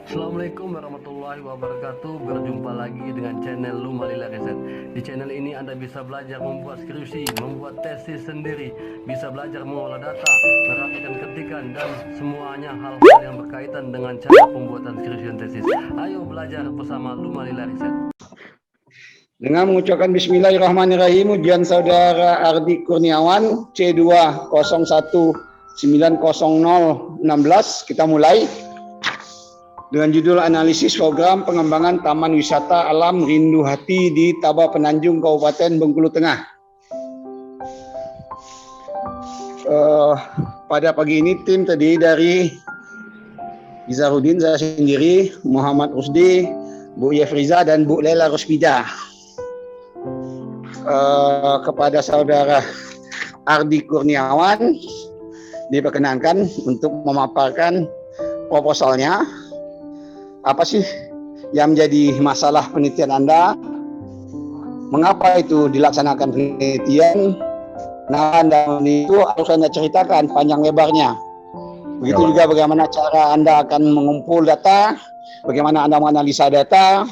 Assalamualaikum warahmatullahi wabarakatuh. Berjumpa lagi dengan channel Lumalila Riset. Di channel ini Anda bisa belajar membuat skripsi, membuat tesis sendiri, bisa belajar mengolah data, merapikan ketikan, dan semuanya hal-hal yang berkaitan dengan cara pembuatan skripsi dan tesis. Ayo belajar bersama Lumalila Riset. Dengan mengucapkan Bismillahirrahmanirrahim, ujian saudara Ardi Kurniawan C2019016, kita mulai dengan judul analisis program pengembangan Taman Wisata Alam Rindu Hati di Taba Penanjung, Kabupaten Bengkulu Tengah. Pada pagi ini tim terdiri dari Izarudin, saya sendiri, Muhammad Rusdi, Bu Yefriza, dan Bu Lela Rosbida. Kepada saudara Ardi Kurniawan diperkenankan untuk memaparkan proposalnya. Apa sih yang menjadi masalah penelitian Anda? Mengapa itu dilaksanakan penelitian? Nah, Anda itu harus Anda ceritakan panjang lebarnya. Begitu juga bagaimana cara Anda akan mengumpul data, bagaimana Anda menganalisa data,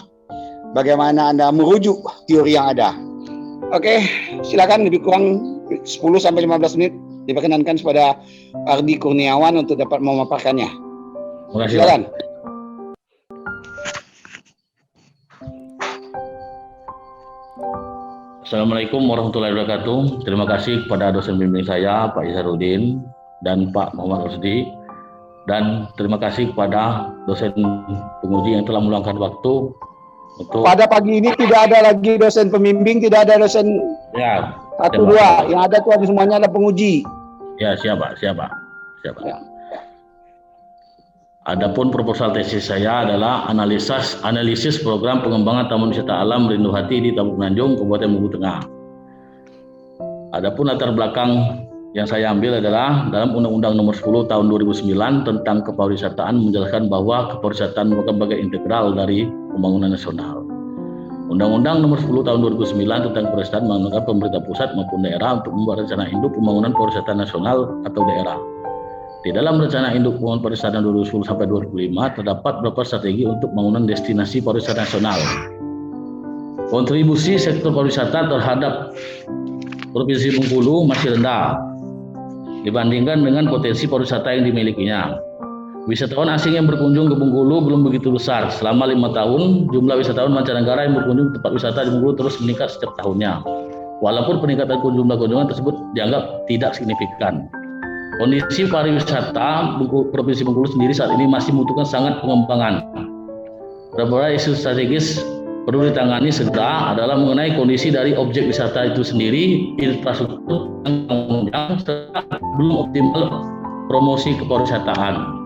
bagaimana Anda merujuk teori yang ada. Oke, silakan, lebih kurang 10-15 menit diperkenankan kepada Ardi Kurniawan untuk dapat memaparkannya. Silakan. Assalamualaikum warahmatullahi wabarakatuh. Terima kasih kepada dosen bimbing saya, Pak Izarudin dan Pak Muhammad Rusdi. Dan terima kasih kepada dosen penguji yang telah meluangkan waktu untuk... Pada pagi ini tidak ada lagi dosen pembimbing, tidak ada dosen ya, 1-2. Yang ada tuh semuanya adalah penguji. Ya, siapa? Ya. Adapun proposal tesis saya adalah analisis program pengembangan Taman Wisata Alam Rindu Hati di Taba Penanjung, Kabupaten Bengkulu Tengah. Adapun latar belakang yang saya ambil adalah dalam Undang-Undang Nomor 10 Tahun 2009 tentang kepariwisataan menjelaskan bahwa kepariwisataan merupakan bagian integral dari pembangunan nasional. Undang-Undang Nomor 10 Tahun 2009 tentang kepariwisataan mengamanatkan pemerintah pusat maupun daerah untuk membuat rencana induk pembangunan pariwisata nasional atau daerah. Di dalam rencana induk pembangunan pariwisata 2010 sampai 2005 terdapat beberapa strategi untuk pembangunan destinasi pariwisata nasional. Kontribusi sektor pariwisata terhadap Provinsi Bengkulu masih rendah dibandingkan dengan potensi pariwisata yang dimilikinya. Wisatawan asing yang berkunjung ke Bengkulu belum begitu besar. Selama 5 tahun, jumlah wisatawan mancanegara yang berkunjung ke tempat wisata di Bengkulu terus meningkat setiap tahunnya. Walaupun peningkatan jumlah kunjungan tersebut dianggap tidak signifikan. Kondisi pariwisata Provinsi Bengkulu sendiri saat ini masih membutuhkan sangat pengembangan. Beberapa isu strategis perlu ditangani segera adalah mengenai kondisi dari objek wisata itu sendiri, infrastruktur yang belum optimal promosi kepariwisataan.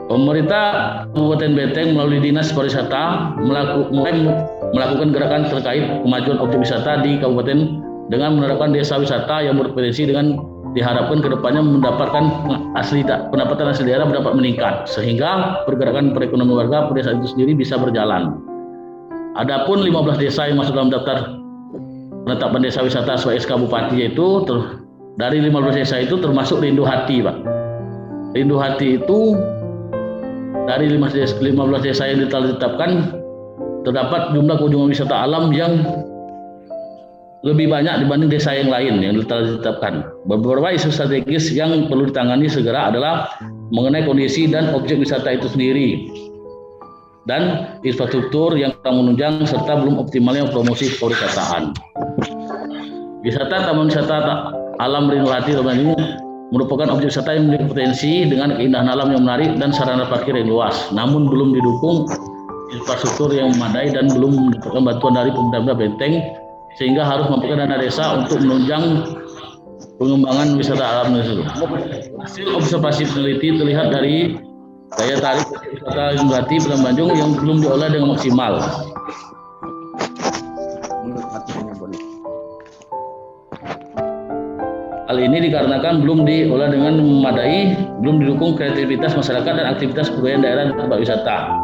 Pemerintah Kabupaten Beteng melalui Dinas Pariwisata mulai melakukan gerakan terkait kemajuan objek wisata di kabupaten dengan menerapkan desa wisata yang berpotensi dengan diharapkan kedepannya mendapatkan pendapatan asli daerah dapat meningkat sehingga pergerakan perekonomian warga desa itu sendiri bisa berjalan. Adapun 15 desa yang masuk dalam daftar penetapan desa wisata sesuai SK Bupati yaitu dari 15 desa itu termasuk Rindu Hati, Pak. Rindu Hati itu dari 15 desa yang ditetapkan terdapat jumlah kunjungan wisata alam yang lebih banyak dibanding desa yang lain yang telah ditetapkan. Beberapa isu strategis yang perlu ditangani segera adalah mengenai kondisi dan objek wisata itu sendiri dan infrastruktur yang kurang menunjang serta belum optimalnya promosi pariwisataan. Wisata Taman Wisata Alam Rindu Hati ini merupakan objek wisata yang memiliki potensi dengan keindahan alam yang menarik dan sarana parkir yang luas, namun belum didukung infrastruktur yang memadai dan belum mendapatkan bantuan dari pemerintah Benteng, sehingga harus memperoleh dana desa untuk menunjang pengembangan wisata alam tersebut. Hasil observasi peneliti terlihat dari daya tarik wisata Rindu Hati Penanjung yang belum diolah dengan maksimal. Hal ini dikarenakan belum diolah dengan memadai, belum didukung kreativitas masyarakat dan aktivitas kebudayaan daerah di tempat wisata.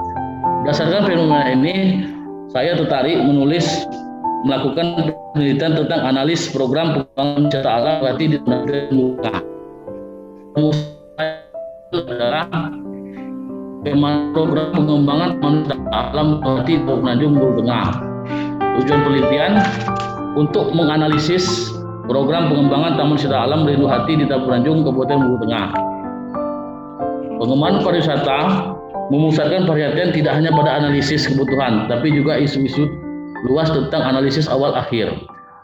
Berdasarkan fenomena ini, saya tertarik melakukan penelitian tentang analis program pengembangan wisata alam berarti di Tanjung adalah program pengembangan manusia alam di Penajung Bulu Tengah. Tujuan penelitian untuk menganalisis program pengembangan Taman Wisata Alam Rindu Hati di Tapanjung, Kabupaten Bulu Tengah. Pengembangan pariwisata memusatkan perhatian tidak hanya pada analisis kebutuhan, tapi juga isu-isu luas tentang analisis awal akhir,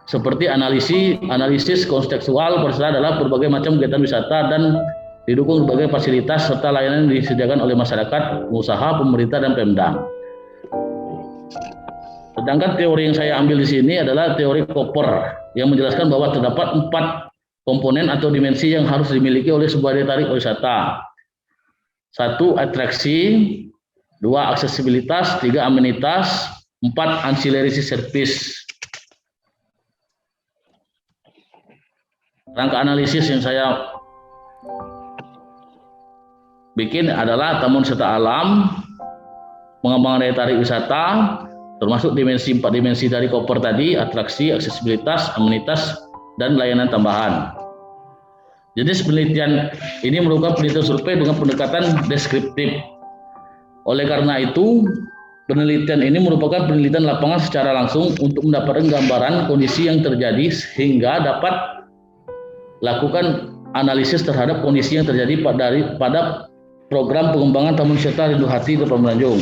seperti analisis kontekstual pariwisata adalah berbagai macam kegiatan wisata dan didukung berbagai fasilitas serta layanan yang disediakan oleh masyarakat, pengusaha, pemerintah, dan Pemda. Sedangkan teori yang saya ambil di sini adalah teori Koper yang menjelaskan bahwa terdapat 4 komponen atau dimensi yang harus dimiliki oleh sebuah daya tarik wisata. 1. Atraksi, 2. Aksesibilitas, 3. Amenitas, 4. Ancillary service. Rangka analisis yang saya bikin adalah Taman Wisata Alam, pengembangan daya tarik wisata, termasuk 4 dimensi dari Koper tadi, atraksi, aksesibilitas, amenitas, dan layanan tambahan. Jenis penelitian ini merupakan penelitian survei dengan pendekatan deskriptif. Oleh karena itu, penelitian ini merupakan penelitian lapangan secara langsung untuk mendapatkan gambaran kondisi yang terjadi sehingga dapat lakukan analisis terhadap kondisi yang terjadi pada program pengembangan Taman Wisata Rindu Hati di Tapanjung.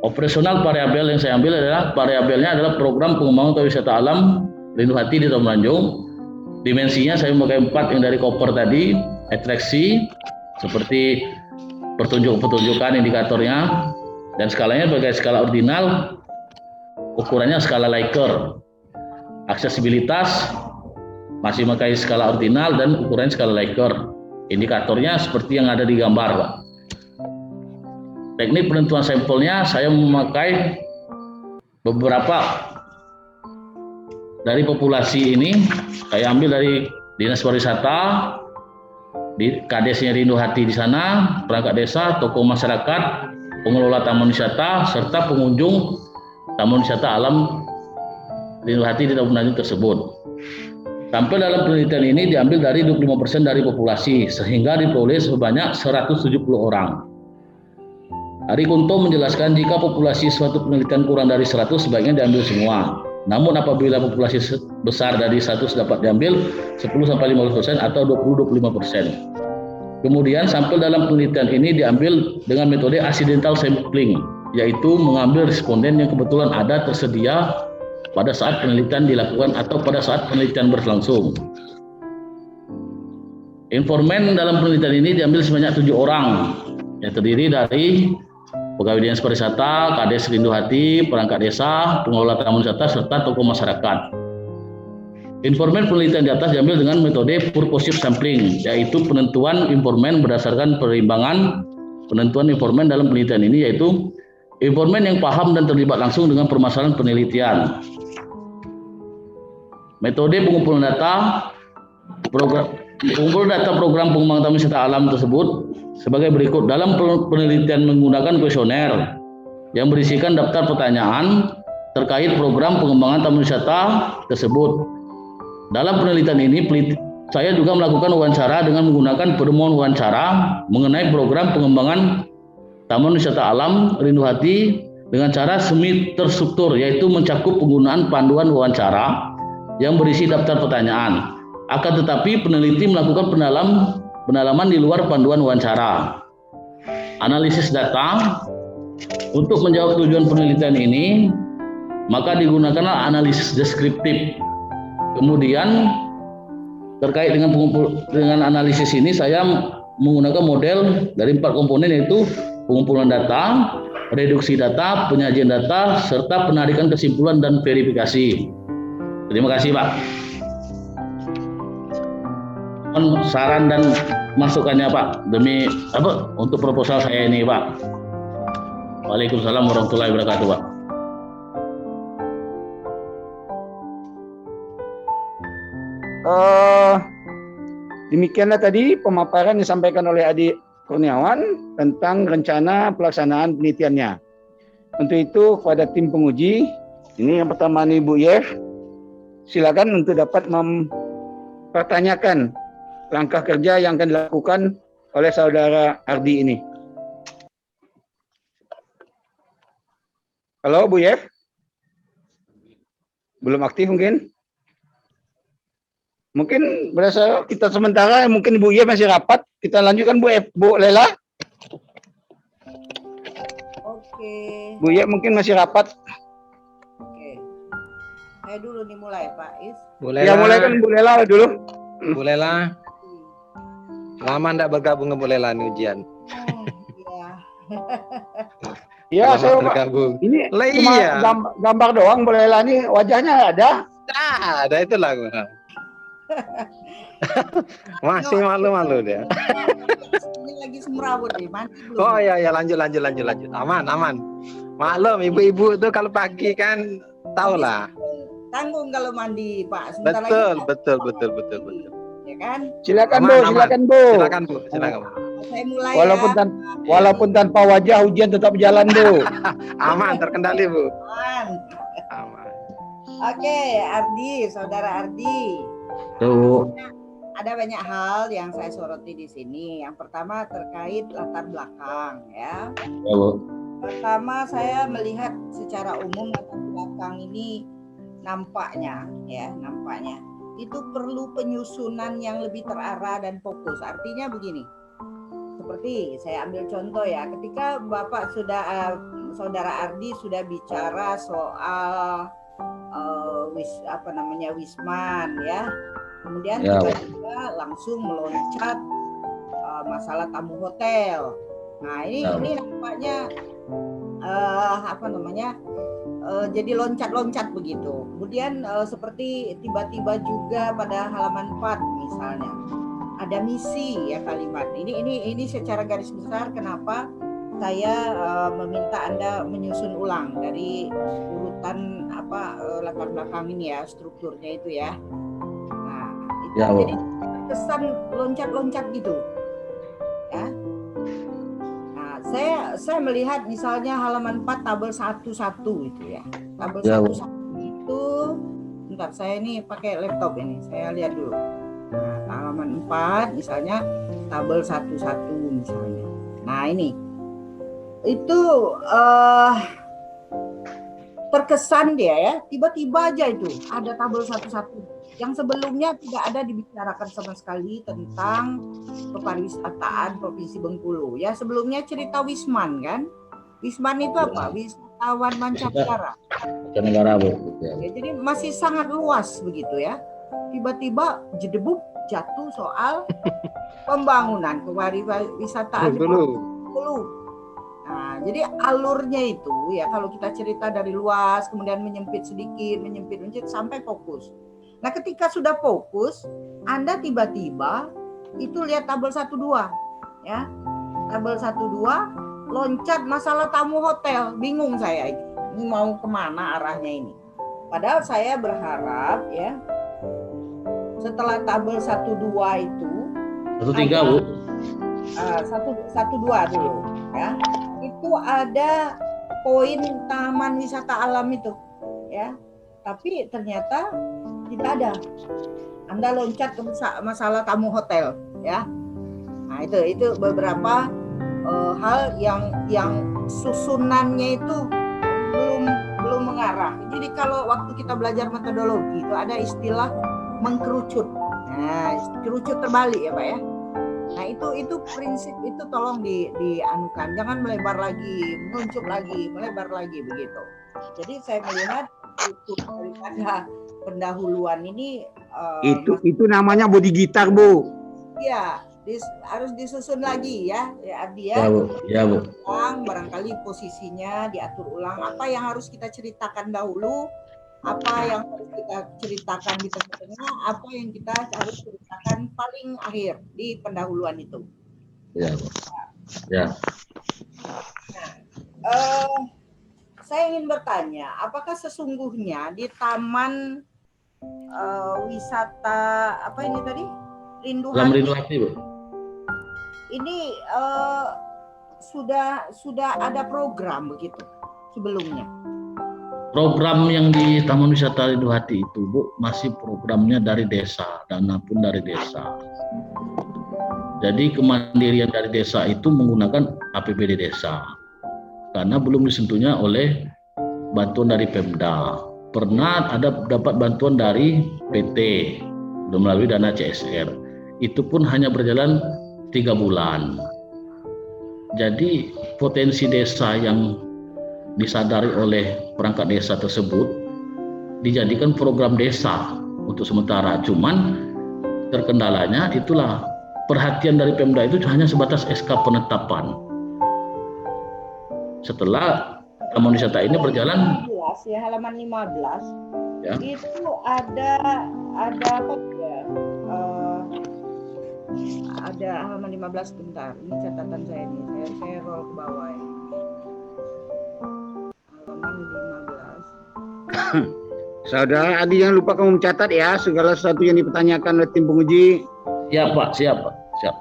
Operasional variabel yang saya ambil adalah variabelnya adalah program pengembangan Taman Wisata Alam Rindu Hati di Tapanjung. Dimensinya saya memakai 4 yang dari Koper tadi, atraksi seperti pertunjukan indikatornya, dan skalanya sebagai skala ordinal, ukurannya skala Likert. Aksesibilitas masih memakai skala ordinal dan ukurannya skala Likert. Indikatornya seperti yang ada di gambar, Pak. Teknik penentuan sampelnya saya memakai beberapa dari populasi ini. Saya ambil dari Dinas Pariwisata, di Kadesnya Rindu Hati di sana, perangkat desa, tokoh masyarakat, pengelola taman wisata, serta pengunjung Taman Wisata Alam Rindu Hati di Tapanjung tersebut. Sampai dalam penelitian ini diambil dari 25% dari populasi, sehingga diperoleh sebanyak 170 orang. Ari Kunto menjelaskan jika populasi suatu penelitian kurang dari 100 sebaiknya diambil semua. Namun apabila populasi besar dari 100 dapat diambil 10-15% atau 20-25%. Kemudian sampel dalam penelitian ini diambil dengan metode accidental sampling, yaitu mengambil responden yang kebetulan ada tersedia pada saat penelitian dilakukan atau pada saat penelitian berlangsung. Informan dalam penelitian ini diambil sebanyak 7 orang, yang terdiri dari pegawai dinas pariwisata, kades Rindu Hati, perangkat desa, pengelola taman wisata, serta tokoh masyarakat. Informan penelitian di atas diambil dengan metode purposive sampling, yaitu penentuan informan berdasarkan perimbangan penentuan informan dalam penelitian ini, yaitu informan yang paham dan terlibat langsung dengan permasalahan penelitian. Metode pengumpulan data program pengembangan taman wisata alam tersebut sebagai berikut. Dalam penelitian menggunakan kuesioner yang berisikan daftar pertanyaan terkait program pengembangan taman wisata tersebut. Dalam penelitian ini saya juga melakukan wawancara dengan menggunakan permohonan wawancara mengenai program pengembangan Taman Wisata Alam Rindu Hati dengan cara semi terstruktur, yaitu mencakup penggunaan panduan wawancara yang berisi daftar pertanyaan. Akan tetapi peneliti melakukan pendalaman di luar panduan wawancara. Analisis data untuk menjawab tujuan penelitian ini, maka digunakanlah analisis deskriptif. Kemudian terkait dengan analisis ini saya menggunakan model dari 4 komponen, yaitu pengumpulan data, reduksi data, penyajian data, serta penarikan kesimpulan dan verifikasi. Terima kasih, Pak. Saran dan masukannya, Pak, demi untuk proposal saya ini, Pak. Waalaikumsalam warahmatullahi wabarakatuh, Pak. Demikianlah tadi pemaparan yang disampaikan oleh Adi Kurniawan tentang rencana pelaksanaan penelitiannya. Untuk itu kepada tim penguji, ini yang pertama nih Bu Yef, silakan untuk dapat mempertanyakan langkah kerja yang akan dilakukan oleh saudara Ardi ini. Halo Bu Yef? Belum aktif mungkin? Mungkin berasa kita sementara, mungkin Bu Yef masih rapat. Kita lanjutkan Bu Lela. Oke. Bu Yef mungkin masih rapat. Oke. Saya dulu nih mulai Pak Is. Boleh Ya lah. mulai kan Bu Lela dulu. Boleh lah. Lama ndak bergabung ke Boleh lah nih ujian. Iya. Ya Lama saya bergabung. ini Lah cuma iya. gambar doang Bu Lela nih, wajahnya ada. Nah, ada itu lah gua. Masih malu-malu dia. Ini lagi semrawut nih, mandi belum? Oh iya ya, lanjut. Aman. Maklum ibu-ibu tuh kalau pagi kan tau lah. Tanggung kalau mandi Pak. Sebentar lagi. Betul. Ya kan? Silakan Aman, Bu, aman. silakan Bu. Silakan Bu. Saya mulai Walaupun tanpa wajah ujian tetap jalan Bu. Aman, terkendali Bu. Aman. Aman. Oke, Ardi, saudara Ardi. Tuh. Ada banyak hal yang saya soroti di sini. Yang pertama terkait latar belakang ya. Ya, Bu. Pertama saya melihat secara umum latar belakang ini nampaknya itu perlu penyusunan yang lebih terarah dan fokus. Artinya begini, seperti saya ambil contoh ya, ketika Bapak saudara Ardi sudah bicara soal Wisman ya, kemudian Ya. tiba-tiba langsung meloncat masalah tamu hotel. Nah ini nampaknya jadi loncat-loncat begitu. Kemudian seperti tiba-tiba juga pada halaman 4 misalnya ada misi ya kalimat. Ini secara garis besar kenapa saya meminta Anda menyusun ulang dari urutan latar belakang ini ya, strukturnya itu ya. Nah, itu Ya, Bu. jadi kesan loncat-loncat gitu. Ya. Saya melihat misalnya halaman 4 tabel 11 itu ya. Tabel Ya, 11 itu bentar saya ini pakai laptop ini. Saya lihat dulu. Nah, halaman 4 misalnya tabel 11 misalnya. Nah, ini. Itu terkesan dia ya, tiba-tiba aja itu ada tabel 11 yang sebelumnya tidak ada dibicarakan sama sekali tentang kepariwisataan Provinsi Bengkulu. Ya sebelumnya cerita Wisman kan. Wisman itu apa? Wisatawan mancanegara. Mancanegara, Bu. Ya. Ya, jadi masih sangat luas begitu ya. Tiba-tiba jedebuk jatuh soal pembangunan kepariwisataan di Bengkulu. Nah, jadi alurnya itu ya kalau kita cerita dari luas kemudian menyempit sampai fokus. Nah, ketika sudah fokus, Anda tiba-tiba itu lihat tabel 12 ya. Tabel 12 loncat masalah tamu hotel. Bingung saya ini mau kemana arahnya ini. Padahal saya berharap ya setelah tabel 12 itu 13, Bu. 12 dulu ya. Itu ada poin taman wisata alam itu ya. Tapi ternyata tidak ada. Anda loncat ke masalah tamu hotel ya. Nah, itu beberapa hal yang susunannya itu belum mengarah. Jadi kalau waktu kita belajar metodologi itu ada istilah mengkerucut. Nah, kerucut terbalik ya, Pak ya. Nah, itu prinsip itu tolong dianukan. Jangan melebar lagi, menguncup lagi, melebar lagi begitu. Jadi saya melihat itu daripada pendahuluan ini Itu namanya body gitar, Bu. ya harus disusun lagi ya Ardi Ya, Bu. Ya, Bu. ulang, barangkali posisinya diatur ulang, apa yang harus kita ceritakan dahulu, apa yang harus kita ceritakan di tengah-tengah, apa yang kita harus ceritakan paling akhir di pendahuluan itu. Ya, Bu. Ya. Saya ingin bertanya, apakah sesungguhnya di taman wisata apa ini tadi? Dalam Rinduhati, Bu. Ini sudah ada program begitu sebelumnya. Program yang di Taman Wisata Rinduhati itu, Bu, masih programnya dari desa, dana pun dari desa. Jadi kemandirian dari desa itu menggunakan APBD desa. Karena belum disentuhnya oleh bantuan dari Pemda, pernah ada dapat bantuan dari PT melalui dana CSR. Itu pun hanya berjalan 3 bulan. Jadi potensi desa yang disadari oleh perangkat desa tersebut dijadikan program desa untuk sementara. Cuman terkendalanya itulah perhatian dari Pemda itu hanya sebatas SK penetapan. Setelah taman wisata ini berjalan 15, ya, halaman 15 ya. itu ada apa ya? Ada halaman 15 bentar. Ini catatan saya nih. Saya roll ke bawah ya. Halaman 15. Saudara Adi, jangan lupa kamu mencatat ya segala sesuatu yang dipertanyakan oleh tim penguji. Siap Pak, siap Pak, siap.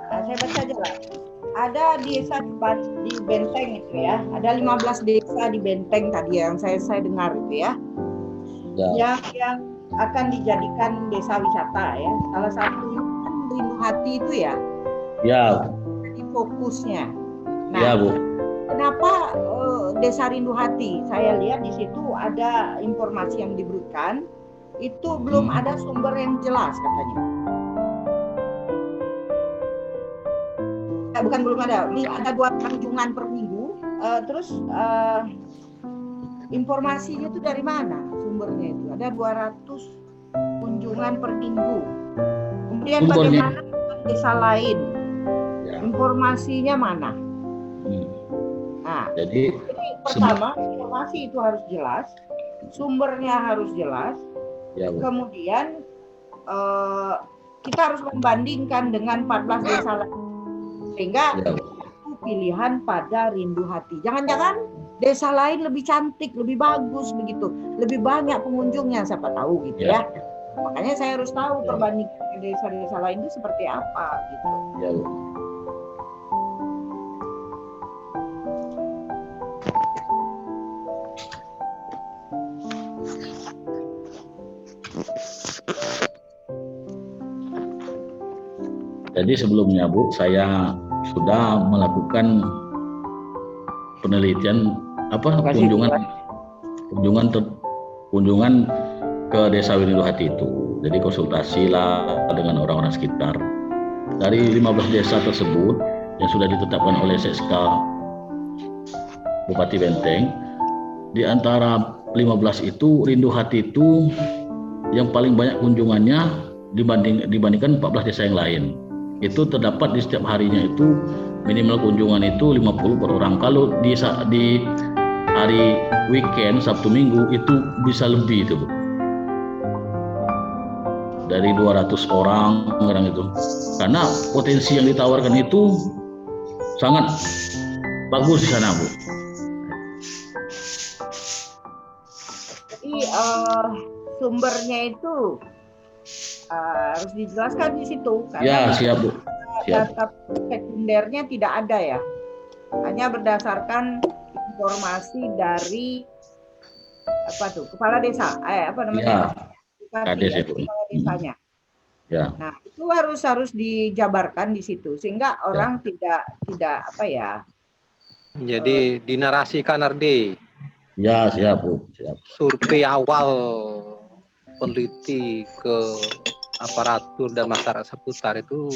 Nah, saya baca aja lah. Ada desa di Benteng itu ya. Ada 15 desa di Benteng tadi yang saya dengar itu ya. Yang akan dijadikan desa wisata ya. Salah satunya kan Rindu Hati itu ya. Ya. Jadi fokusnya. Nah, Ya Bu. kenapa Desa Rindu Hati? Saya lihat di situ ada informasi yang diberikan itu belum ada sumber yang jelas katanya. Bukan belum ada. Ini ada 2 kunjungan per minggu. Terus informasinya itu dari mana sumbernya itu? Ada 200 kunjungan per minggu. Kemudian Sumbernya. bagaimana dengan desa lain? Ya. Informasinya mana? Nah, Jadi pertama informasi itu harus jelas, sumbernya harus jelas. ya Bu. Kemudian kita harus membandingkan dengan 14 desa lain sehingga Ya, Bu. itu pilihan pada Rindu Hati. Jangan-jangan desa lain lebih cantik, lebih bagus begitu, lebih banyak pengunjungnya, siapa tahu gitu ya. Makanya saya harus tahu perbandingan dengan desa-desa lain itu seperti apa gitu. Ya Bu. Jadi sebelumnya Bu, saya sudah melakukan penelitian kunjungan ke Desa Rindu Hati itu. Jadi konsultasi lah dengan orang-orang sekitar. Dari 15 desa tersebut yang sudah ditetapkan oleh SK Bupati Benteng, di antara 15 itu Rindu Hati itu yang paling banyak kunjungannya dibandingkan 14 desa yang lain. Itu terdapat di setiap harinya itu minimal kunjungan itu 50 per orang. Kalau di hari weekend Sabtu Minggu itu bisa lebih itu Bu. Dari 200 orang kadang itu. Karena potensi yang ditawarkan itu sangat bagus di sana Bu. Jadi sumbernya itu harus dijelaskan di situ Ya, karena siap Bu. Siap. data sekundernya tidak ada ya, hanya berdasarkan informasi dari kepala desa, Ya, Kades ya, Bu. kepala desanya. Ya. Nah itu harus dijabarkan di situ sehingga orang tidak Jadi dinarasikan Ardi. Ya, siap Bu. Siap. Survei awal peneliti ke aparatur dan masyarakat seputar itu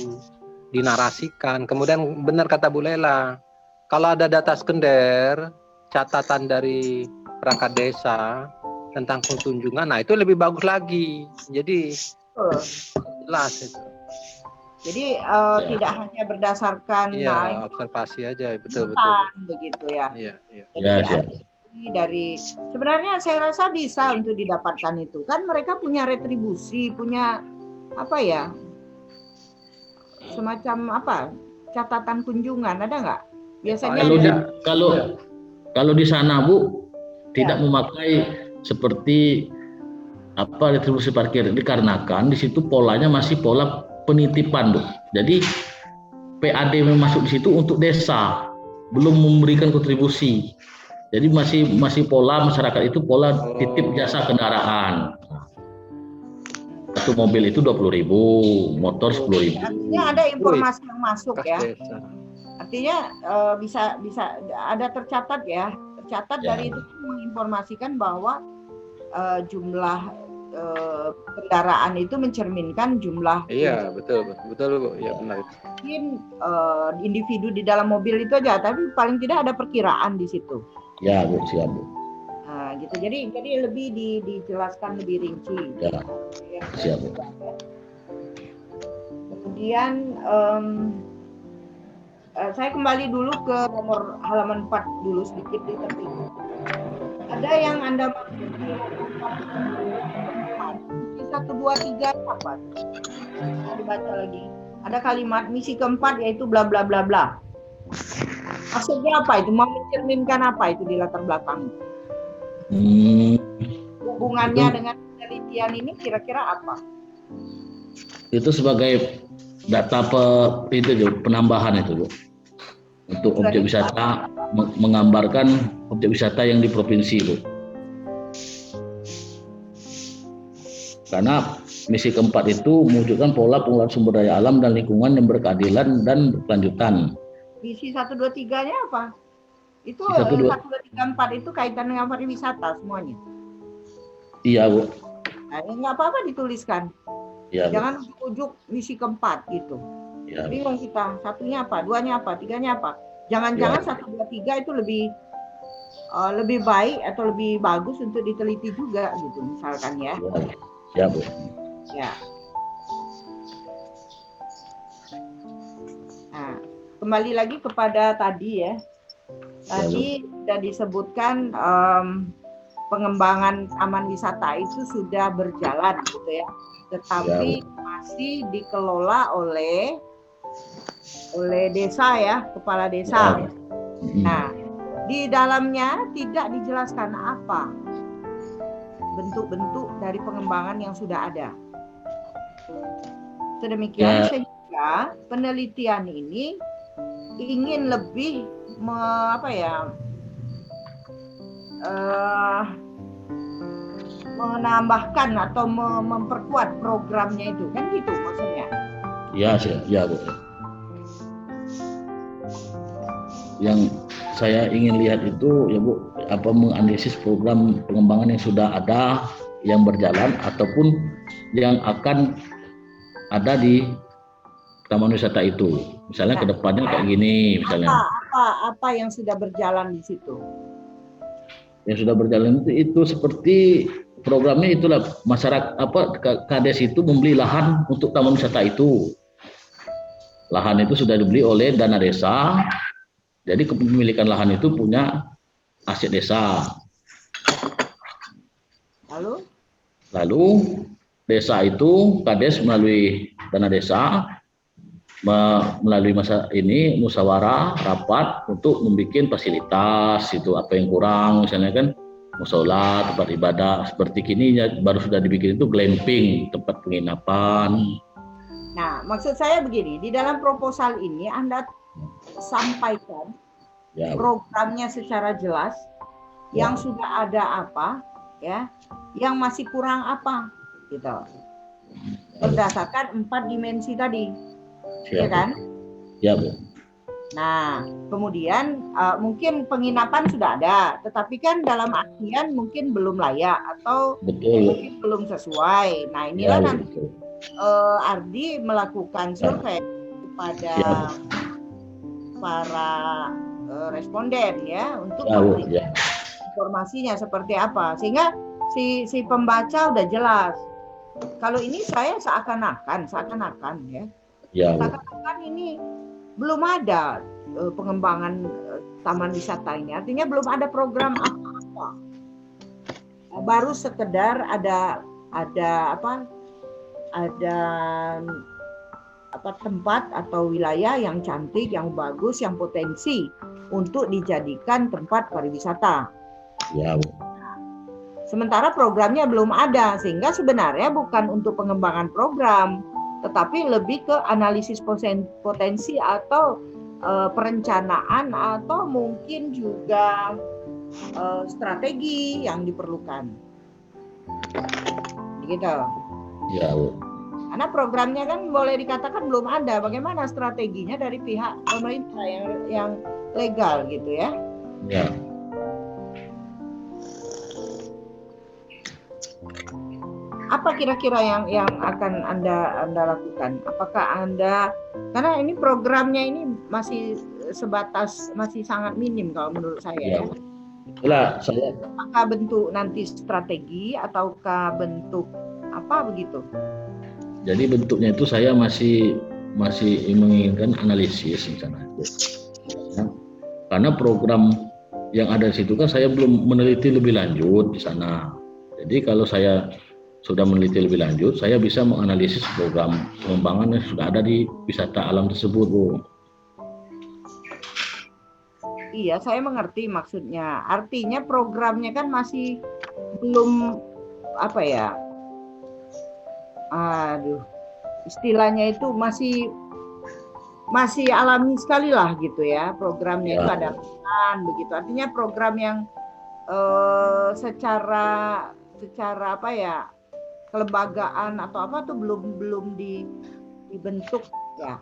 dinarasikan. Kemudian benar kata Bu Lela, kalau ada data sekunder, catatan dari perangkat desa tentang kunjungan, nah itu lebih bagus lagi. Jadi jelas itu. Jadi tidak hanya berdasarkan observasi aja, betul begitu ya. Iya. Ya, siap. Dari sebenarnya saya rasa bisa untuk didapatkan itu kan mereka punya retribusi, punya semacam catatan kunjungan, ada nggak biasanya? Kalau di sana Bu tidak memakai seperti retribusi parkir, dikarenakan di situ polanya masih pola penitipan Bu. Jadi PAD masuk di situ untuk desa, belum memberikan kontribusi. Jadi masih pola masyarakat itu pola titip jasa kendaraan. satu mobil itu 20.000, motor 10.000. Artinya ada informasi yang masuk Kas ya. desa. Artinya bisa ada tercatat ya. Tercatat Ya. dari itu menginformasikan bahwa jumlah kendaraan itu mencerminkan jumlah Iya, betul Bu. Ya benar itu. mungkin individu di dalam mobil itu aja, tapi paling tidak ada perkiraan di situ. Ya Bu, siap Bu. Nah, gitu. Jadi lebih dijelaskan lebih rinci. Ya, siap Bu. Kemudian saya kembali dulu ke nomor halaman 4 dulu sedikit di tepi. Ada yang Anda maksud 1, 2, 3 apa? Saya dibaca lagi. Ada kalimat misi keempat yaitu bla bla bla bla. Maksudnya apa itu? Mau mencerminkan apa itu di latar belakang? Hubungannya dengan penelitian ini kira-kira apa? Itu sebagai data penambahan itu Bu. Untuk objek wisata, menggambarkan objek wisata yang di provinsi Bu. Karena misi keempat itu mewujudkan pola pengelolaan sumber daya alam dan lingkungan yang berkeadilan dan berkelanjutan. Misi 1, 2, 3-nya apa? Itu 1, 2, 3, 4 itu kaitan dengan pariwisata semuanya. Iya Bu. Nah, nggak apa-apa dituliskan. Iya Bu. Jangan ujuk misi keempat gitu. Iya, Bu. Bingung kita, satunya apa, duanya apa, tiganya apa. Jangan-jangan 1, 2, 3 itu lebih baik atau lebih bagus untuk diteliti juga gitu misalkan ya. Ya Bu. Ya. Nah, kembali lagi kepada tadi ya. Tadi sudah disebutkan pengembangan taman wisata itu sudah berjalan gitu ya. Tetapi masih dikelola oleh desa ya, kepala desa. Nah, di dalamnya tidak dijelaskan apa bentuk-bentuk dari pengembangan yang sudah ada. Sedemikian sehingga penelitian ini ingin lebih menambahkan atau memperkuat programnya itu kan gitu maksudnya. Ya Bu. Yang saya ingin lihat itu ya Bu, menganalisis program pengembangan yang sudah ada, yang berjalan ataupun yang akan ada di taman wisata itu. Misalnya ke depannya kayak gini misalnya. Apa yang sudah berjalan di situ? Yang sudah berjalan itu seperti programnya itulah masyarakat Kades itu membeli lahan untuk taman wisata itu. Lahan itu sudah dibeli oleh dana desa. Jadi kepemilikan lahan itu punya aset desa. Lalu desa itu Kades melalui dana desa melalui musyawarah rapat untuk membuat fasilitas itu apa yang kurang misalnya kan musola, tempat ibadah seperti kini baru sudah dibikin itu glamping, tempat penginapan. Nah, maksud saya begini, di dalam proposal ini Anda sampaikan programnya secara jelas, yang sudah ada apa, ya, yang masih kurang apa, gitu. Berdasarkan 4 dimensi tadi, ya kan? Ya Bu. Nah, kemudian mungkin penginapan sudah ada, tetapi kan dalam artian mungkin belum layak atau mungkin belum sesuai. Nah, inilah nanti Ardi melakukan survei kepada para responden ya untuk informasinya seperti apa, sehingga si pembaca udah jelas. Kalau ini saya seakan-akan ya, seakan-akan ini belum ada pengembangan taman wisata ini, artinya belum ada program apa-apa, baru sekedar ada tempat atau wilayah yang cantik, yang bagus, yang potensi untuk dijadikan tempat pariwisata. Ya. Sementara programnya belum ada, sehingga sebenarnya bukan untuk pengembangan program, tetapi lebih ke analisis potensi atau perencanaan atau mungkin juga strategi yang diperlukan. Begitu. Ya, Bu. Karena programnya kan boleh dikatakan belum ada. Bagaimana strateginya dari pihak pemerintah yang legal gitu ya? Ya. Apa kira-kira yang akan Anda lakukan? Apakah Anda, karena ini programnya ini masih sebatas, masih sangat minim kalau menurut saya ya. Itulah saya. Apakah bentuk nanti strategi ataukah bentuk apa begitu? Jadi bentuknya itu saya masih menginginkan analisis misalnya. Ya. Karena program yang ada di situ kan saya belum meneliti lebih lanjut di sana. Jadi kalau saya sudah meneliti lebih lanjut, saya bisa menganalisis program pengembangan yang sudah ada di wisata alam tersebut, Bu. Iya, saya mengerti maksudnya. Artinya programnya kan masih belum apa ya? Istilahnya itu masih alami sekali lah gitu ya. Programnya itu ada begitu. Artinya program yang secara apa ya, kelembagaan atau apa tuh belum dibentuk ya.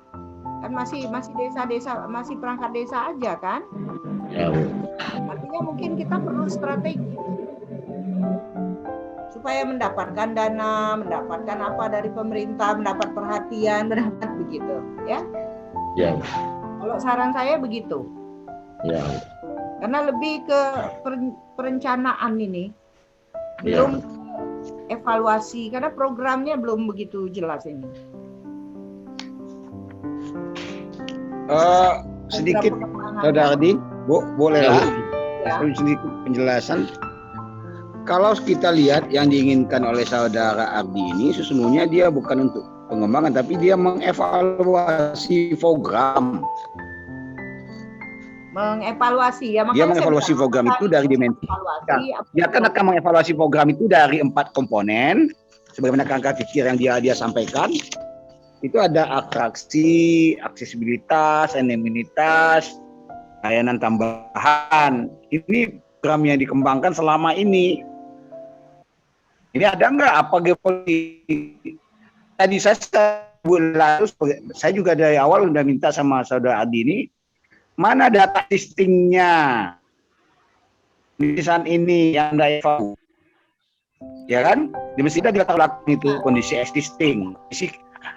Kan masih desa-desa, masih perangkat desa aja kan? Ya, artinya mungkin kita perlu strategi supaya mendapatkan dana, mendapatkan apa dari pemerintah, mendapat perhatian, mendapat begitu ya. Ya. Kalau saran saya begitu. Ya. Karena lebih ke perencanaan ini, belum evaluasi, karena programnya belum begitu jelas ini. Sedikit, Saudara Ardi, Bu, bolehlah Ya. sedikit penjelasan. Kalau kita lihat yang diinginkan oleh Saudara Ardi ini sesungguhnya dia bukan untuk pengembangan, tapi dia mengevaluasi program. Mengevaluasi ya, Dia mengevaluasi program itu dari dimensi. Dia akan mengevaluasi program itu dari 4 komponen, sebagaimana kerangka pikir yang dia sampaikan. Itu ada atraksi, aksesibilitas, anonimitas, layanan tambahan. Ini program yang dikembangkan selama ini. Ini ada nggak apa tadi saya juga dari awal udah minta sama Saudara Adi ini, mana data listingnya tulisan ini yang Anda evaluasi, ya kan? Di mestinya dia tahu itu kondisi existing.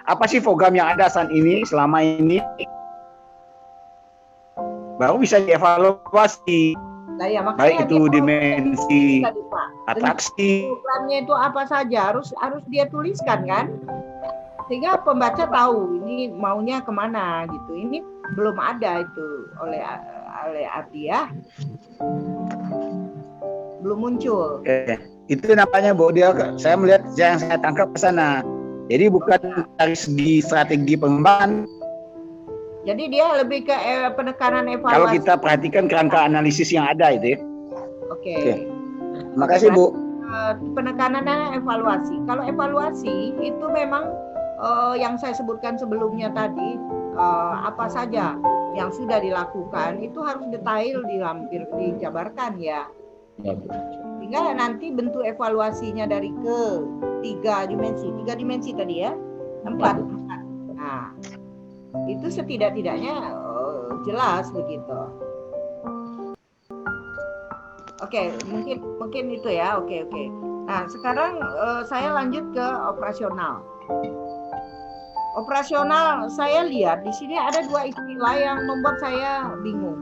Apa sih program yang ada saat ini selama ini, baru bisa dievaluasi. Nah, ya, baik itu dimensi atraksi. Programnya itu apa saja harus dia tuliskan kan, sehingga pembaca tahu ini maunya kemana gitu. Ini belum ada itu oleh Ardi ya, belum muncul. Itu namanya Bu, saya melihat yang saya tangkap ke sana. Jadi bukan dari segi strategi pengembangan. Jadi dia lebih ke penekanan evaluasi. Kalau kita perhatikan kerangka analisis yang ada itu. Oke. Terima kasih Bu. Penekanannya evaluasi. Kalau evaluasi itu memang yang saya sebutkan sebelumnya tadi, apa saja yang sudah dilakukan itu harus detail dijabarkan ya. Sehingga nanti bentuk evaluasinya dari ke 3 dimensi tadi ya, 4. Nah, itu setidak-tidaknya jelas begitu. Oke, mungkin itu ya. Oke. Nah, sekarang saya lanjut ke operasional. Operasional, saya lihat di sini ada 2 istilah yang membuat saya bingung.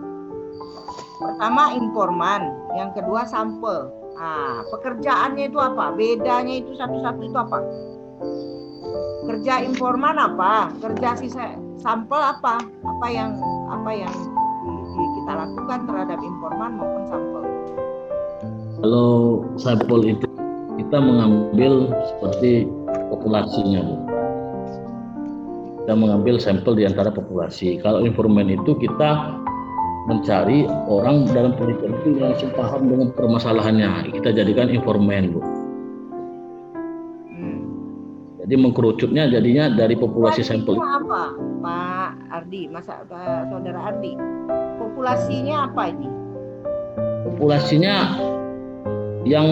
Pertama informan, yang kedua sampel. Nah, pekerjaannya itu apa? Bedanya itu satu-satu itu apa? Kerja informan apa? Kerja sampel apa? Apa yang kita lakukan terhadap informan maupun sampel? Kalau sampel itu kita mengambil seperti populasinya, Bu. Kita mengambil sampel di antara populasi. Kalau informan itu kita mencari orang dalam penelitian itu yang sepaham dengan permasalahannya. Kita jadikan informan, Bu. Jadi mengkerucutnya jadinya dari populasi sampel. Apa, Pak Ardi, Saudara Ardi? Populasinya apa ini? Populasinya yang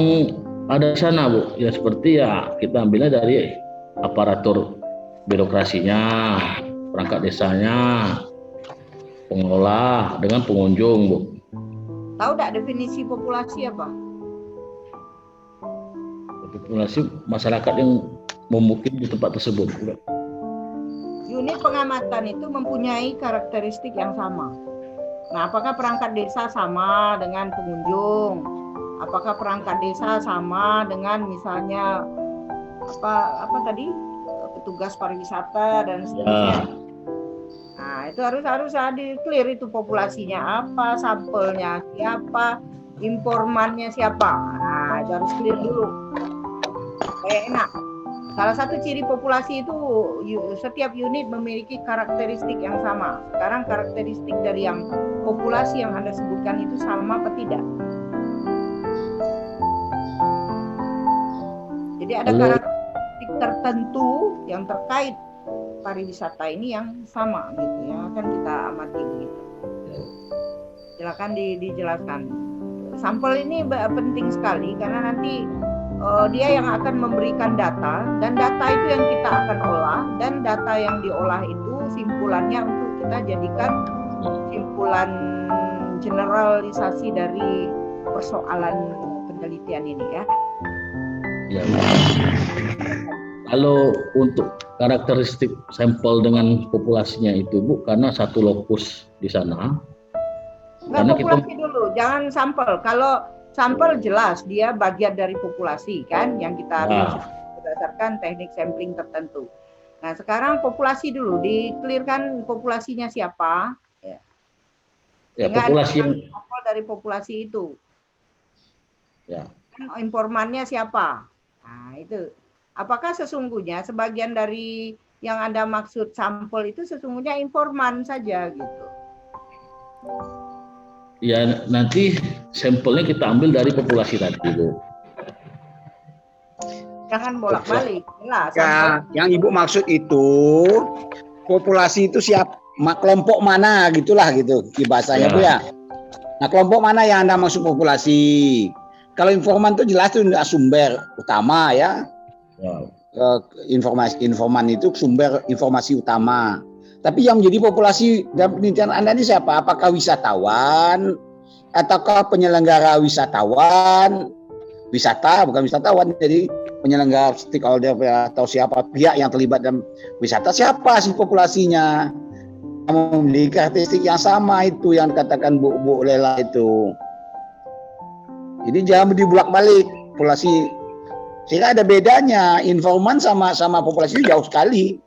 ada di sana, Bu. Ya seperti ya kita ambilnya dari aparatur birokrasinya, perangkat desanya, pengelola dengan pengunjung, Bu. Tahu nggak definisi populasi apa? Populasi masyarakat yang memukim di tempat tersebut. Unit pengamatan itu mempunyai karakteristik yang sama. Nah, apakah perangkat desa sama dengan pengunjung? Apakah perangkat desa sama dengan misalnya apa tadi petugas pariwisata dan seterusnya? Nah, itu harus di clear itu populasinya apa, sampelnya siapa, informannya siapa. Nah, itu harus clear dulu. Kayak enak. Salah satu ciri populasi itu setiap unit memiliki karakteristik yang sama. Sekarang karakteristik dari yang populasi yang Anda sebutkan itu sama apa tidak? Jadi ada karakteristik tertentu yang terkait pariwisata ini yang sama gitu, yang akan kita amati begitu. Silakan dijelaskan. Sampel ini penting sekali karena nanti dia yang akan memberikan data, dan data itu yang kita akan olah, dan data yang diolah itu simpulannya untuk kita jadikan simpulan generalisasi dari persoalan penelitian ini ya. Ya. Kalau untuk karakteristik sampel dengan populasinya itu, Bu, karena satu lokus di sana. Karena populasi dulu, jangan sampel. Kalau sampel jelas dia bagian dari populasi kan yang kita ambil berdasarkan teknik sampling tertentu. Nah, sekarang populasi dulu, di-clearkan populasinya siapa? Ya, populasi sampel dari populasi itu. Ya. Informannya siapa? Nah, itu. Apakah sesungguhnya sebagian dari yang Anda maksud sampel itu sesungguhnya informan saja gitu? Ya, nanti sampelnya kita ambil dari populasi tadi, Bu. Jangan bolak-balik. Ya, yang Ibu maksud itu populasi itu kelompok mana gitulah gitu bahasanya, Bu ya. Nah, kelompok mana yang Anda maksud populasi? Kalau informan itu jelas itu sumber utama ya. Informan itu sumber informasi utama. Tapi yang menjadi populasi dalam penelitian Anda ini siapa? Apakah wisatawan ataukah penyelenggara wisatawan? Wisata bukan wisatawan, jadi penyelenggara stakeholder atau siapa pihak yang terlibat dalam wisata, siapa sih populasinya? Memiliki karakteristik yang sama itu yang dikatakan Bu Lela itu. Jadi jangan dibulak-balik populasi. Sehingga ada bedanya informan sama populasi itu jauh sekali.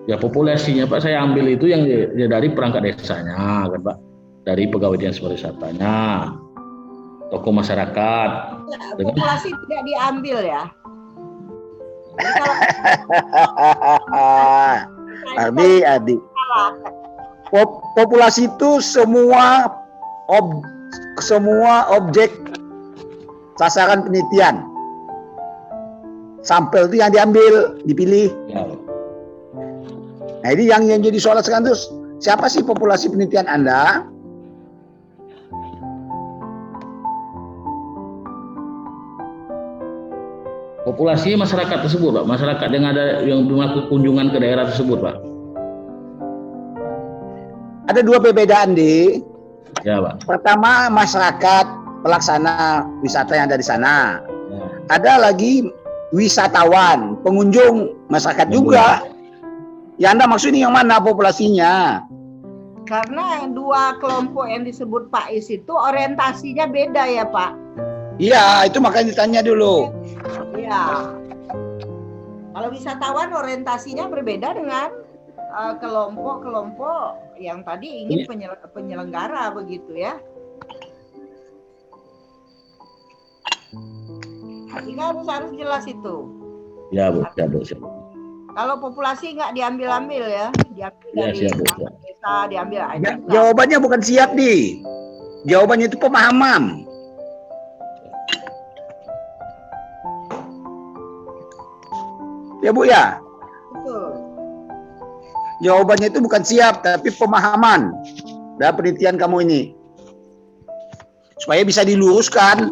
Ya, populasinya Pak saya ambil itu yang dari perangkat desanya kan Pak, dari pegawai dinas pariwisatanya, tokoh masyarakat. Populasi tidak diambil ya. Adik. Populasi itu semua objek sasaran penelitian. Sampel itu yang diambil, dipilih. Ya. Nah, ini yang jadi soal sekarang itu siapa sih populasi penelitian Anda? Populasi masyarakat tersebut, Pak. Masyarakat yang melakukan kunjungan ke daerah tersebut, Pak. Ada dua perbedaan, Di. Ya, Pak. Pertama, masyarakat pelaksana wisata yang ada di sana. Ya. Ada lagi wisatawan, pengunjung, masyarakat juga. Ya, Anda maksud ini yang mana populasinya? Karena dua kelompok yang disebut Pak Is itu orientasinya beda ya, Pak? Iya, itu makanya ditanya dulu. Iya. Kalau wisatawan orientasinya berbeda dengan kelompok-kelompok yang tadi ingin penyelenggara begitu ya. Sehingga harus jelas itu. Ya, Bu. Ya, Bu. Kalau populasi nggak diambil-ambil ya, diambil dari desa, diambil aja. Jawabannya bukan siap, Di. Jawabannya itu pemahaman. Ya, Bu ya. Betul. Jawabannya itu bukan siap, tapi pemahaman dalam penelitian kamu ini. Supaya bisa diluruskan.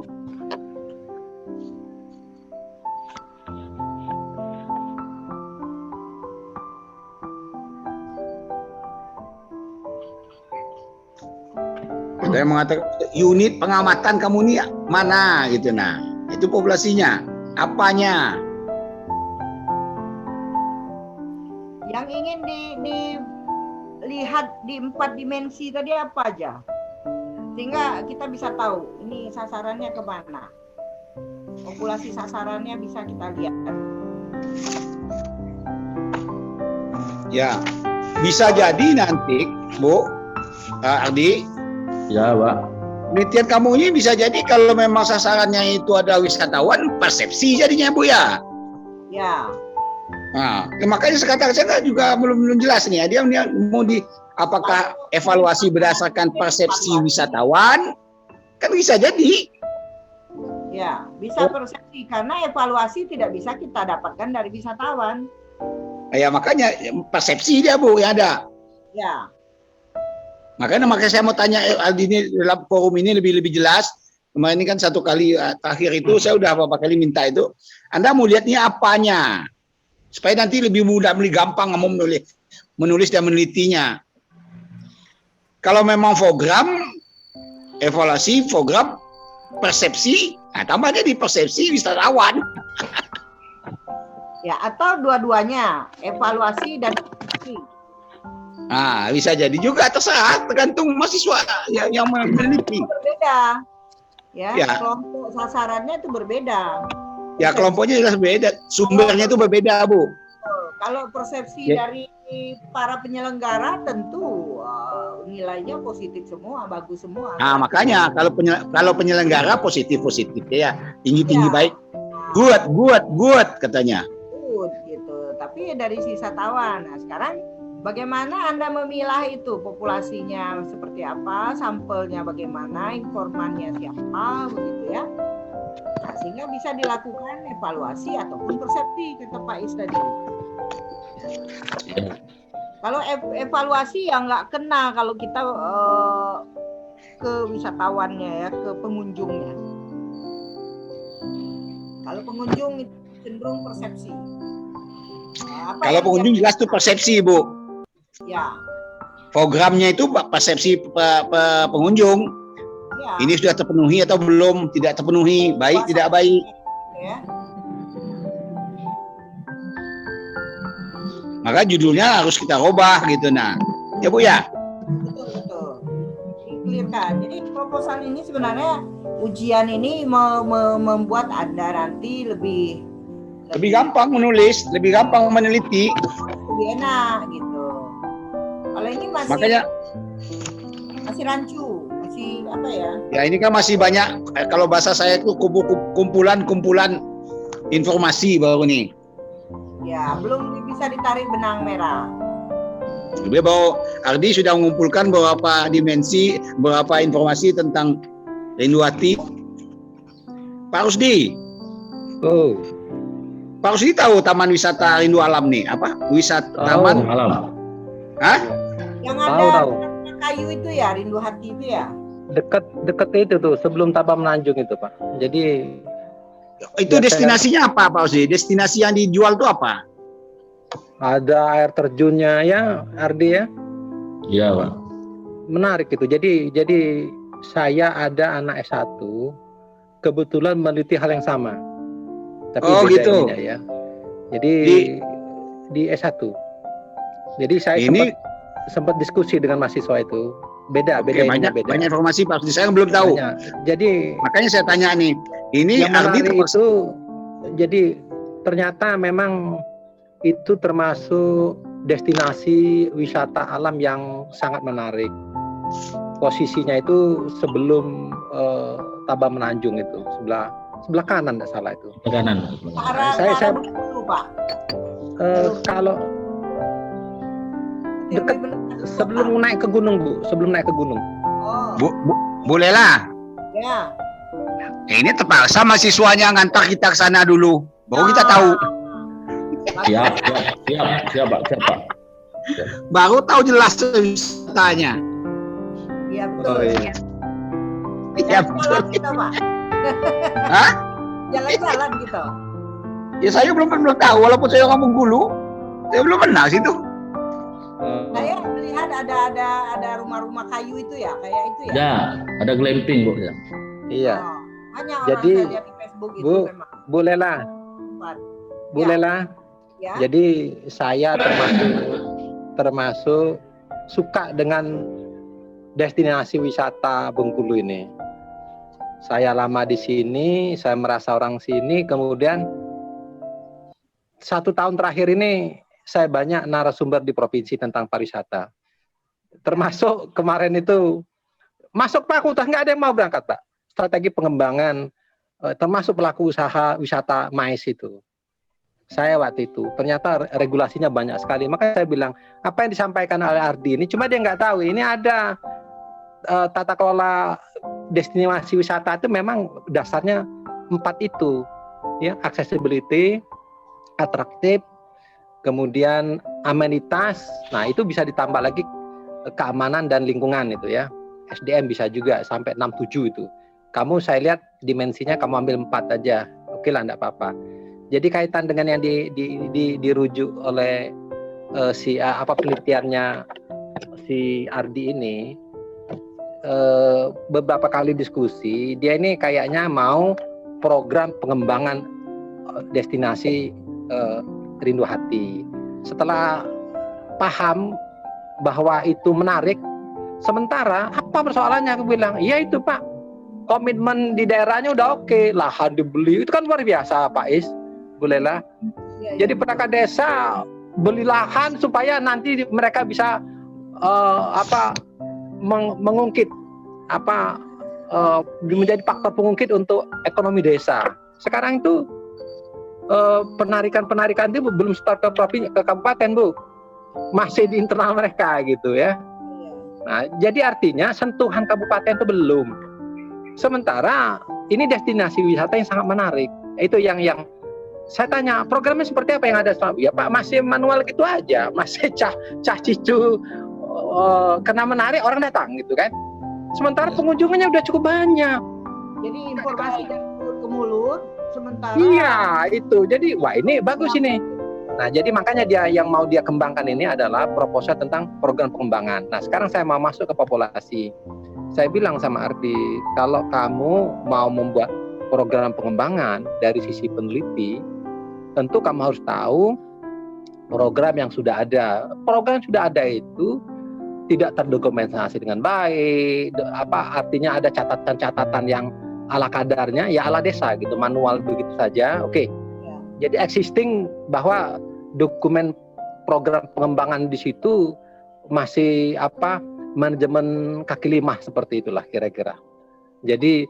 Saya mengatakan unit pengamatan kamu ini mana gitu. Nah, itu populasinya. Apanya? Yang ingin dilihat di 4 dimensi tadi apa aja? Sehingga kita bisa tahu ini sasarannya kemana. Populasi sasarannya bisa kita lihat. Ya, bisa jadi nanti, Bu, Ardi, Ya, Pak. penelitian kamu ini bisa jadi kalau memang sasarannya itu ada wisatawan, persepsi jadinya, Bu ya. Ya, Nah, makanya sekarang saya juga belum jelas nih. Dia mau apakah evaluasi berdasarkan persepsi wisatawan? Kan bisa jadi. ya, bisa persepsi karena evaluasi tidak bisa kita dapatkan dari wisatawan. Ya makanya persepsi dia, Bu, yang ada. Ya, Makanya saya mau tanya Aldi ini dalam forum ini lebih jelas. Kemarin ini kan satu kali terakhir itu saya udah beberapa kali minta itu. Anda mau lihatnya apanya? Supaya nanti lebih mudah, lebih gampang menulis dan menelitinya. Kalau memang program, evaluasi, program, persepsi, nah tambah jadi persepsi wisatawan. ya, atau dua-duanya, evaluasi dan persepsi. Nah, bisa jadi juga, terserah, tergantung mahasiswa yang meneliti. Berbeda. Ya, Ya. kelompok sasarannya itu berbeda. Ya kelompoknya jelas beda, sumbernya itu berbeda, Bu. Kalau persepsi Ya. dari para penyelenggara tentu nilainya positif semua, bagus semua. Nah makanya kalau penyelenggara positif ya, tinggi Ya. baik, good katanya. Good, gitu. Tapi dari wisatawan. Nah, sekarang bagaimana Anda memilah itu populasinya seperti apa, sampelnya bagaimana, informannya siapa, begitu ya. Nah, sehingga bisa dilakukan evaluasi ataupun persepsi, kata Pak Is tadi. Kalau evaluasi ya nggak kena kalau kita ke wisatawannya ya, ke pengunjungnya. Kalau pengunjung itu cenderung persepsi. Nah, Kalau pengunjung jelas itu persepsi, Bu. Ya, Programnya itu persepsi pengunjung. ya. Ini sudah terpenuhi atau belum, tidak terpenuhi, baik tidak baik. Ya. Maka judulnya harus kita rubah gitu. Nah, ya Bu ya. Betul. Dikelirkan. Jadi proposal ini sebenarnya ujian ini membuat Anda nanti lebih Gampang menulis, lebih gampang meneliti. lebih enak gitu. Kalau ini masih rancu, masih apa ya? Ya ini kan masih banyak, kalau bahasa saya itu kumpulan informasi baru nih. Ya, belum bisa ditarik benang merah. Dia bawa Ardi sudah mengumpulkan beberapa dimensi, beberapa informasi tentang Rinduhati. Pak Rusdi. Oh, Pak Rusdi tahu Taman Wisata Rindu Alam nih? Apa? Taman Alam. Hah? Yang Tahu, ada tahu. kayu itu ya, Rinduhati itu ya. dekat itu tuh sebelum Tabah Menanjung itu, Pak. Jadi Itu Ya, destinasinya apa Pak Rusdi? Destinasi yang dijual itu apa? ada air terjunnya ya, Ardi ya. Iya, Pak. Menarik itu. Jadi saya ada anak S1 kebetulan meneliti hal yang sama. Tapi Oh, beda gitu. ininya ya. Jadi di S1. Jadi saya Ini sempat diskusi dengan mahasiswa itu. Beda Oke, ininya banyak beda. informasi Pak Rusdi, saya belum tahu. Banyak. Jadi Makanya saya tanya nih, ini yang Ardi menarik itu jadi ternyata memang itu termasuk destinasi wisata alam yang sangat menarik. Posisinya itu sebelum Tabah Menanjung itu sebelah kanan, tidak salah itu. Kanan. Saya dulu, Pak. kalau dekat sebelum naik ke gunung, Bu, sebelum naik ke gunung. Oh, boleh lah. ya. Ini terpaksa mahasiswanya ngantar kita ke sana dulu, baru kita tahu. Siap, Pak. Baru tahu jelas wisatanya. Iya betul. Oh, iya. Ya, Jalan kita, Pak. Hah? Jalan-jalan gitu. Ya saya belum tahu, walaupun saya orang Bengkulu, saya belum pernah situ. Saya melihat lihat ada rumah-rumah kayu itu ya, kayak itu ya. Ya, ada glamping, Bu. Ya. Iya. Oh, banyak orang Jadi, saya lihat di Facebook itu Bu, memang. Bu Lela, Tempat. Bu Ya. Lela. Ya. Jadi saya termasuk suka dengan destinasi wisata Bengkulu ini. Saya lama di sini, saya merasa orang sini. Kemudian 1 tahun terakhir ini saya banyak narasumber di provinsi tentang pariwisata. Termasuk kemarin itu masuk fakultas nggak ada yang mau berangkat, Pak. Strategi pengembangan termasuk pelaku usaha wisata MAIS itu. Saya waktu itu ternyata regulasinya banyak sekali. Makanya saya bilang apa yang disampaikan oleh Ardi ini cuma dia nggak tahu. Ini ada tata kelola destinasi wisata itu memang dasarnya 4 itu, ya, accessibility, atraktif, kemudian amenitas. Nah itu bisa ditambah lagi keamanan dan lingkungan itu ya. SDM bisa juga sampai 6-7 itu. Kamu saya lihat dimensinya kamu ambil 4 aja, oke lah, enggak apa-apa. Jadi kaitan dengan yang dirujuk oleh penelitiannya si Ardi ini, beberapa kali diskusi, dia ini kayaknya mau program pengembangan destinasi Rindu Hati. Setelah paham bahwa itu menarik, sementara apa persoalannya? Aku bilang, iya itu Pak, komitmen di daerahnya udah oke, lahan dibeli, itu kan luar biasa Pak Is, Bu Lela. Jadi perangkat desa beli lahan supaya nanti mereka bisa mengungkit menjadi faktor pengungkit untuk ekonomi desa. Sekarang itu penarikan itu belum start ke kabupaten, Bu, masih di internal mereka gitu ya. Nah, jadi artinya sentuhan kabupaten itu belum. Sementara ini destinasi wisata yang sangat menarik. Itu yang saya tanya, programnya seperti apa yang ada? Ya Pak, masih manual gitu aja, masih cah cicu, karena menarik orang datang gitu kan. Sementara pengunjungnya udah cukup banyak. Jadi informasi dari mulut ke mulut, sementara. Iya, itu. Jadi wah ini bagus ini. Nah, jadi makanya dia yang mau dia kembangkan ini adalah proposal tentang program pengembangan. Nah, sekarang saya mau masuk ke populasi. Saya bilang sama Ardi, kalau kamu mau membuat program pengembangan dari sisi peneliti, tentu kamu harus tahu program yang sudah ada. Program yang sudah ada itu tidak terdokumentasi dengan baik. Artinya ada catatan-catatan yang ala kadarnya, ya ala desa gitu, manual begitu saja. Oke. Jadi existing bahwa dokumen program pengembangan di situ masih manajemen kaki lima seperti itulah kira-kira. Jadi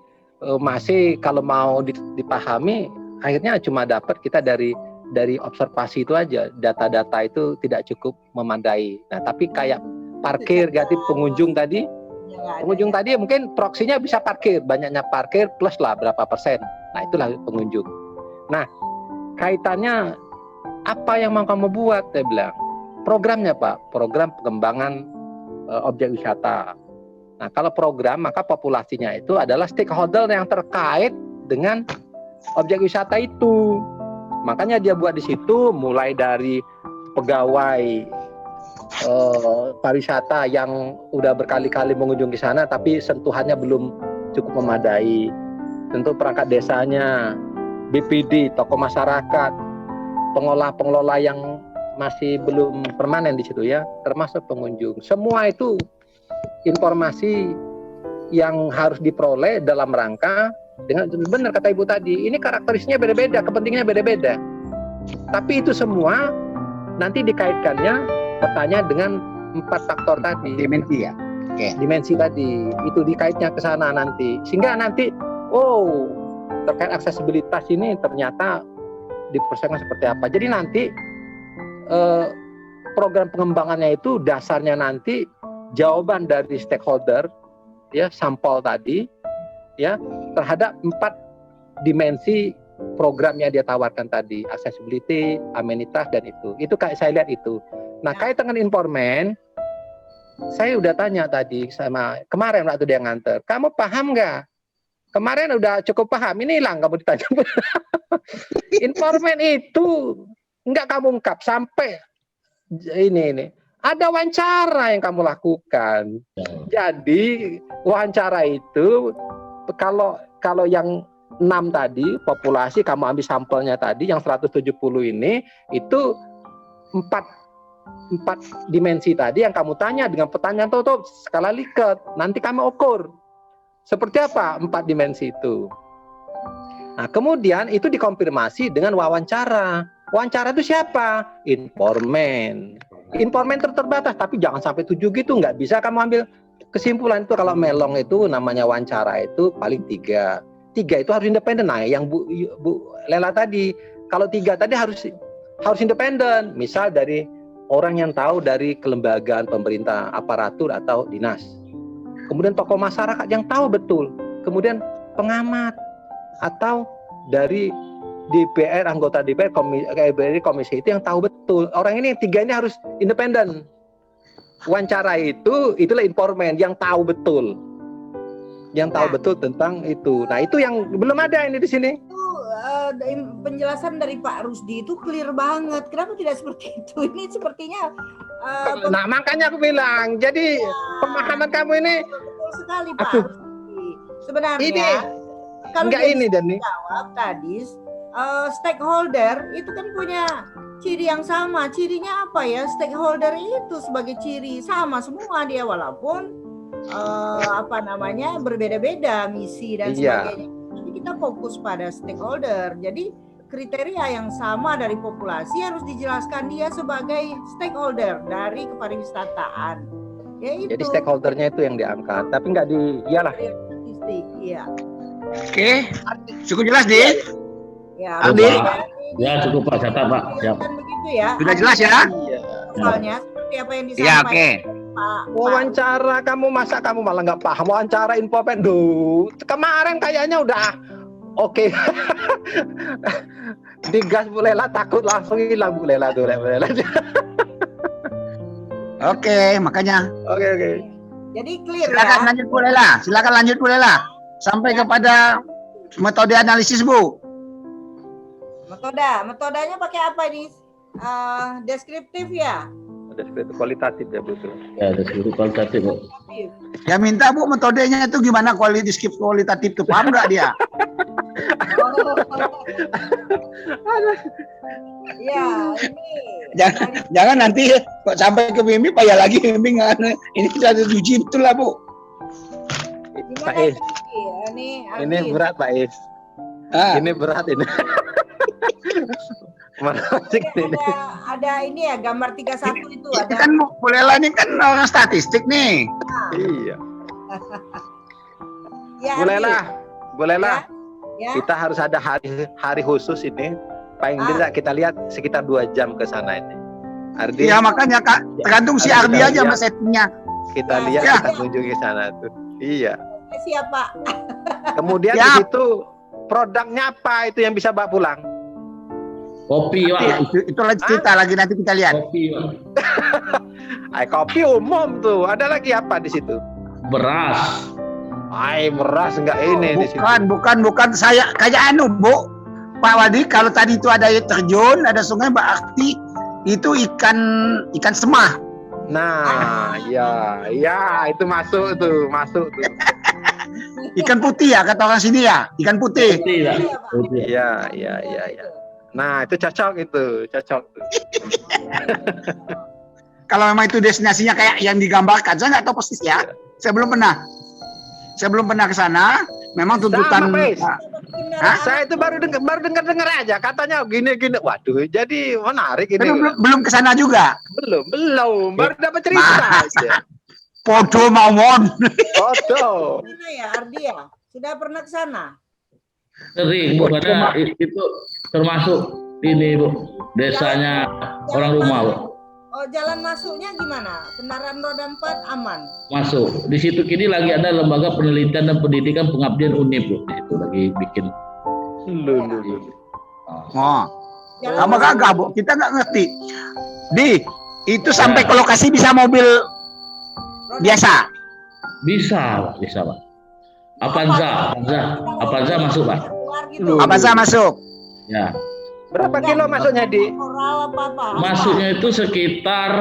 masih kalau mau dipahami akhirnya cuma dapat kita dari observasi itu aja, data-data itu tidak cukup memadai. Nah tapi kayak parkir ganti pengunjung tadi mungkin proksinya bisa parkir, banyaknya parkir plus lah berapa persen. Nah itulah pengunjung. Nah kaitannya apa yang mau kamu buat? Saya bilang programnya Pak, program pengembangan objek wisata. Nah kalau program maka populasinya itu adalah stakeholder yang terkait dengan objek wisata itu. Makanya dia buat di situ mulai dari pegawai pariwisata yang udah berkali-kali mengunjungi sana tapi sentuhannya belum cukup memadai. Tentu perangkat desanya, BPD, tokoh masyarakat, pengelola yang masih belum permanen di situ ya, termasuk pengunjung. Semua itu informasi yang harus diperoleh dalam rangka dengan benar kata Ibu tadi, ini karakteristiknya beda-beda, kepentingannya beda-beda. Tapi itu semua nanti dikaitkannya pertanyaan dengan 4 faktor tadi. Dimensi ya. Oke. Dimensi tadi itu dikaitnya ke sana nanti. Sehingga nanti terkait aksesibilitas ini ternyata dipersiapkan seperti apa. Jadi nanti program pengembangannya itu dasarnya nanti jawaban dari stakeholder ya, sampel tadi ya, terhadap 4 dimensi program yang dia tawarkan tadi, accessibility, amenitas dan itu kayak saya lihat itu. Nah kaitan dengan informan, saya udah tanya tadi sama kemarin waktu dia nganter, kamu paham nggak? Kemarin udah cukup paham, ini hilang kamu ditanya. Informan itu nggak kamu ungkap sampai ini Ada wawancara yang kamu lakukan. Jadi wawancara itu kalau yang 6 tadi populasi kamu ambil sampelnya tadi yang 170 ini itu 4 dimensi tadi yang kamu tanya dengan pertanyaan tutup skala Likert. Nanti kamu ukur seperti apa 4 dimensi itu. Nah, kemudian itu dikonfirmasi dengan wawancara. Wawancara itu siapa? Informan. Informan terbatas, tapi jangan sampai 7 gitu. Nggak bisa kamu ambil kesimpulan itu. Kalau melong itu namanya wawancara itu paling 3. 3 itu harus independen. Nah, yang Bu Lela tadi, kalau 3 tadi harus independen. Misal dari orang yang tahu dari kelembagaan pemerintah, aparatur atau dinas. Kemudian tokoh masyarakat yang tahu betul. Kemudian pengamat atau dari DPR, anggota DPR, komisi itu yang tahu betul. Orang ini 3 ini harus independen. Wawancara itulah informan yang tahu betul. Yang tahu betul tentang itu. Nah, itu yang belum ada ini di sini. Itu penjelasan dari Pak Rusdi itu clear banget. Kenapa tidak seperti itu? Ini sepertinya nah, makanya aku bilang. Jadi pemahaman kamu ini betul sekali Pak Rusdi. Sebenarnya ini kalau enggak ini dan nih. Jawab tadi stakeholder itu kan punya ciri yang sama. Cirinya apa ya? Stakeholder itu sebagai ciri sama semua dia walaupun berbeda-beda misi dan sebagainya. Tapi kita fokus pada stakeholder. Jadi kriteria yang sama dari populasi harus dijelaskan dia sebagai stakeholder dari kepariwisataan. Ya itu. Jadi stakeholdernya itu yang diangkat, tapi nggak iyalah. Statistik, iya. Oke, cukup jelas, Din? Ya, Ardi? Ya cukup Pak, catat Pak. Siap. kan begitu ya. Sudah jelas ya? Soalnya seperti apa yang Iya, disampaikan oke. Pak. Wawancara kamu malah nggak paham. Wawancara informan, kemarin kayaknya udah oke. Digas Bu Lela takut langsung hilang Bu Lela tuh. Oke, makanya. Oke. Jadi clear Silakan ya. lanjut Bu Lela. Silakan lanjut Bu Lela. Sampai kepada metode analisis Bu. Metodenya pakai apa nih? Deskriptif ya. Deskriptif kualitatif ya betul. Ya, deskriptif kualitatif. Bu. Ya minta Bu metodenya itu gimana kualitatif itu paham nggak dia? Ya, ini Jangan nanti kok sampai ke Mimi payah lagi Mimi nggak. Ini kita uji betul lah Bu. Pak gimana Is, ini? ini berat Pak Is. Ah, Ini berat ini. Masuk ini. Ada ini ya gambar 31 itu itu ada. kan Bu Lela ini kan orang statistik nih. Iya. Ya, Bu Lela, Ya. kita harus ada hari khusus ini. Paling tidak kita lihat sekitar 2 jam ke sana ini. Ardi, Ya makanya Kak, tergantung si Ardi Kita aja lihat. mas settingnya. kita Ya. lihat Ya. kita kunjungi sana tuh. Iya. Siapa? Kemudian Ya. di situ produknya apa itu yang bisa bawa pulang? Kopi Pak. Itu lagi cerita lagi nanti kita lihat. Kopi Pak. Kopi umum tuh. Ada lagi apa di situ? Beras. Beras enggak ini di situ. Bukan saya kayak anu Bu Pak Wadi, kalau tadi itu ada air terjun, ada sungai berarti itu ikan semah. Nah, ya itu masuk tuh. Ikan putih ya kata orang sini ya, ikan putih. Putih Pak. Putih. Iya. Nah, itu cocok tuh. Kalau memang itu destinasinya kayak yang digambarkan, saya nggak tahu persis ya. Saya belum pernah ke sana. Memang tuntutan. Sama, Pes. Hah? Saya itu baru dengar aja katanya gini. Waduh, jadi menarik ini. Tapi belum ke sana juga. Belum. Baru dapat cerita aja. Podo mawon. Foto. Mana ya Ardi ya? Sudah pernah ke sana? Sering Bu, karena itu termasuk ini Bu, desanya orang rumah Bu. Oh, jalan masuknya gimana? Kendaraan roda 4 aman. Masuk. Di situ kini lagi ada lembaga penelitian dan pendidikan pengabdian UNIP Bu. Di situ lagi bikin. Oh, Jalan sama masuk- gagah Bu, kita nggak ngerti. Itu sampai ke lokasi bisa mobil roda biasa. Bisa Pak. Avanza masuk Pak. keluar gitu. Apa saya masuk? Ya. Berapa kilo masuknya di? Koral apa-apa. Masuknya itu sekitar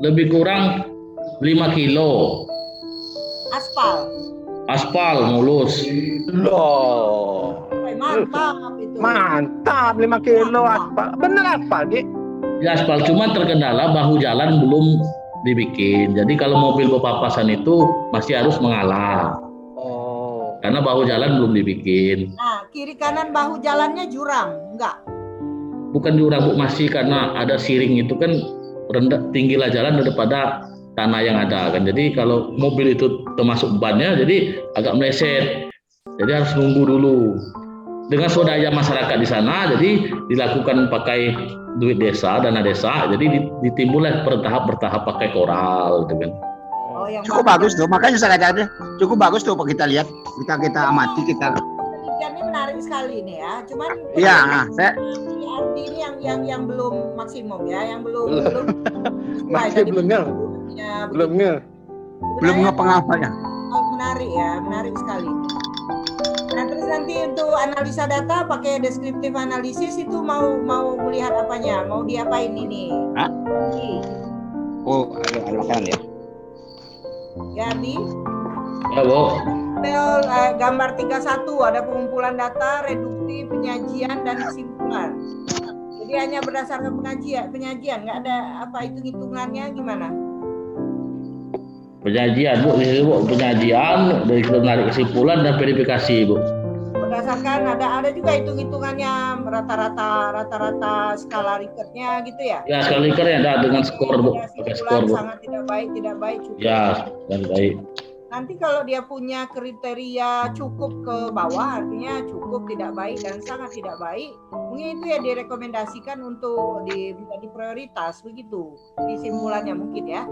lebih kurang 5 kilo Aspal. mulus. Loh. Mantap itu. Mantap 5 kilo aspal. Bener aspal, Dik? Ya aspal, cuma terkendala bahu jalan belum dibikin. Jadi kalau mobil berpapasan itu masih harus mengalah. Oh. Karena bahu jalan belum dibikin. Nah, kiri kanan bahu jalannya jurang, enggak? Bukan jurang Bu, masih karena ada siring itu kan rendah tinggilah jalan daripada tanah yang ada kan. Jadi kalau mobil itu termasuk bannya jadi agak meleset. Jadi harus nunggu dulu. Dengan swadaya masyarakat di sana jadi dilakukan pakai duit desa, dana desa. Jadi ditimbullah bertahap pakai koral gitu kan. Oh, yang Cukup bagus tuh, makanya saya katakan cukup bagus tuh kita lihat, kita amati, kita. Penelitiannya menarik sekali nih ya. Cuman Iya, saya arti ini yang belum maksimum ya, yang belum Masih belum ngeh. Belum ngeh. belum ngepengalamannya. menarik sekali. Nah, terus nanti untuk analisa data pakai deskriptif analisis itu mau melihat apanya? Mau diapain ini? Hah? Oh, ada makanan ya. Ya, Di. Ya Bu. Gambar 31 ada pengumpulan data, reduksi, penyajian dan kesimpulan. Jadi hanya berdasarkan penyajian, nggak ada apa hitung-hitungannya gimana? Penyajian Bu, ini Bu, penyajian dari menarik kesimpulan dan verifikasi Bu. Berdasarkan ada juga hitung-hitungannya rata-rata skala Richtnya gitu ya? Ya sekali kali ada dengan skor Bu, pakai skor Bu. Sangat tidak baik cukup. Ya, dan baik. Nanti kalau dia punya kriteria cukup ke bawah, artinya cukup, tidak baik, dan sangat tidak baik, mungkin itu ya direkomendasikan untuk menjadi prioritas, begitu kesimpulannya mungkin ya.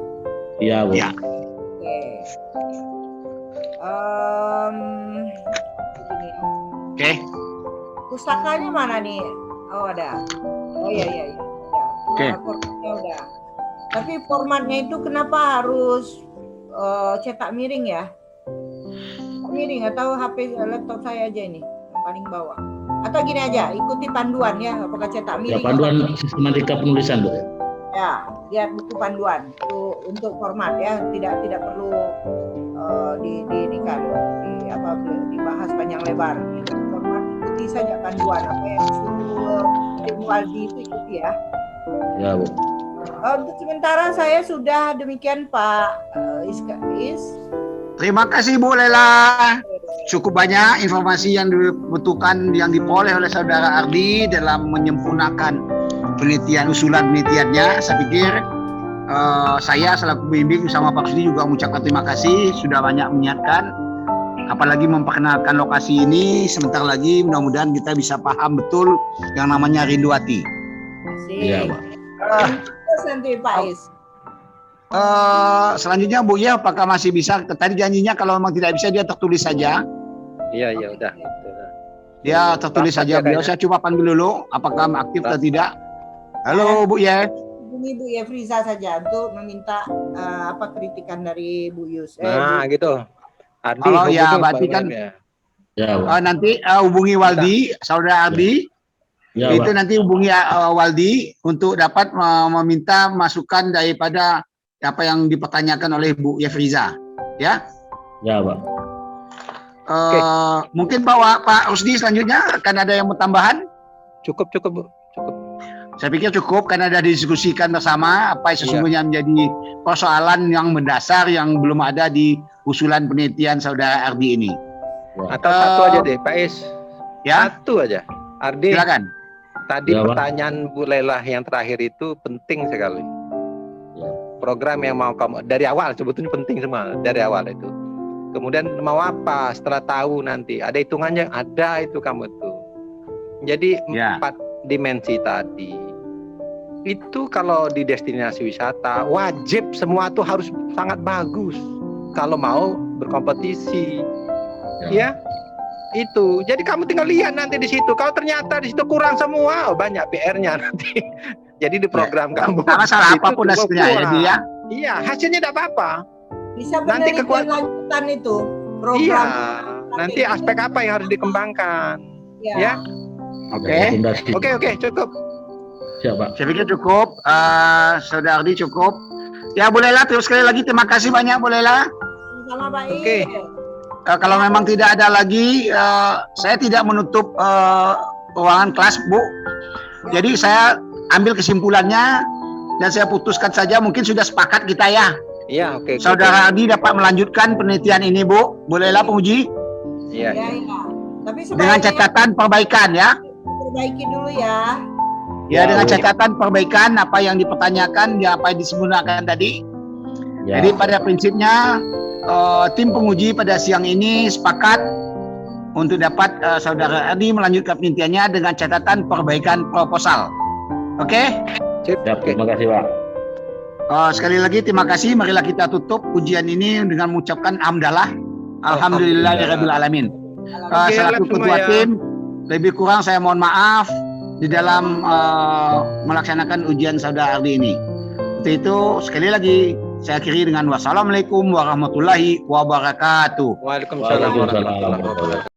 Iya Bu. Ya. Oke. Begini. Oke. Pustakanya mana nih? Oh ada. Oh iya. Oke. Formatnya udah. Tapi formatnya itu kenapa harus cetak miring ya? Miring atau HP laptop saya aja ini yang paling bawah. Atau gini aja, ikuti panduan ya, apakah cetak miring? Ya panduan sistematika penulisan Bu. Ya, lihat buku panduan untuk format ya, tidak perlu dibahas panjang lebar. Format ikuti saja panduan apa yang disuruh Tim Waldi itu ikuti ya. Ya Bu. Untuk sementara saya sudah demikian Pak Is. Terima kasih Bu Lela. Cukup banyak informasi yang dibutuhkan, yang diperoleh oleh Saudara Ardi dalam menyempurnakan usulan penelitiannya. Saya pikir saya selaku pembimbing bersama Pak Rusdi juga mengucapkan terima kasih sudah banyak menyiapkan, apalagi memperkenalkan lokasi ini. Sebentar lagi mudah-mudahan kita bisa paham betul yang namanya Rinduati. Iya Pak. Terus nanti Pak Is. Selanjutnya Bu ya, apakah masih bisa? Tadi janjinya kalau memang tidak bisa dia tertulis saja. Iya, udah. Dia tertulis saja. Beliau saya coba panggil dulu apakah aktif atau tidak. Halo Bu ya. Hubungi Bu Yefriza saja untuk meminta kritikan dari Bu Yus. Nah, gitu. Ardi, Kalau ya berarti kan Ya Bu. nanti hubungi Waldi, Saudara Ardi. Ya, Itu Pak. nanti hubungi Waldi untuk dapat meminta masukan daripada apa yang dipertanyakan oleh Bu Yefriza. Ya. Ya Pak. Mungkin Pak Rusdi selanjutnya akan ada yang mau tambahan? Cukup Bu. Cukup. Saya pikir cukup karena ada didiskusikan bersama apa yang sesungguhnya menjadi persoalan yang mendasar yang belum ada di usulan penelitian Saudara Ardi ini. Atau satu aja deh, Pak Is. Ya, Satu aja. Ardi, silakan. tadi Ya, Pak. pertanyaan Bu Lela yang terakhir itu penting sekali. Program yang mau kamu dari awal sebetulnya penting semua dari awal itu. Kemudian mau apa setelah tahu nanti ada hitungannya, ada itu kamu tuh. Jadi Ya. 4 dimensi tadi itu kalau di destinasi wisata wajib semua tuh harus sangat bagus kalau mau berkompetisi. Ya. Itu. Jadi kamu tinggal lihat nanti di situ. Kalau ternyata di situ kurang semua, banyak PR-nya nanti. Jadi di program kamu. Tak masalah itu apapun cukup hasilnya ya, kurang. dia. Iya, hasilnya tidak apa-apa. Bisa Nanti penelitian lanjutan itu program. Iya. Nanti aspek apa yang harus dikembangkan? Ya. Oke. Oke, cukup. Siap Pak. Saya pikir cukup. Saudara Ardi cukup. Ya bolehlah, terus sekali lagi terima kasih banyak bolehlah. Sama baik. Oke. Kalau memang tidak ada lagi, saya tidak menutup ruangan kelas, Bu. Jadi saya ambil kesimpulannya dan saya putuskan saja, mungkin sudah sepakat kita ya. Iya, oke. Saudara Ardi dapat melanjutkan penelitian ini, Bu. Bolehlah penguji? Iya. Ya, ya. Tapi Dengan sebaiknya catatan perbaikan ya. perbaiki dulu ya. Ya, dengan Bu. catatan perbaikan apa yang dipertanyakan, ya apa yang disempurnakan tadi. Ya. Jadi pada prinsipnya tim penguji pada siang ini sepakat untuk dapat Saudara Ardi melanjutkan penelitiannya dengan catatan perbaikan proposal. Oke? Sip. Siap, Oke. terima kasih Pak. Sekali lagi terima kasih. Marilah kita tutup ujian ini dengan mengucapkan hamdalah. Alhamdulillahirabbil alamin. Oke, Selaku semua ketua ya. tim, lebih kurang saya mohon maaf di dalam melaksanakan ujian Saudara Ardi ini. Untuk itu sekali lagi saya akhiri dengan wassalamualaikum warahmatullahi wabarakatuh. Waalaikumsalam warahmatullahi Waalaikumsalam. wabarakatuh.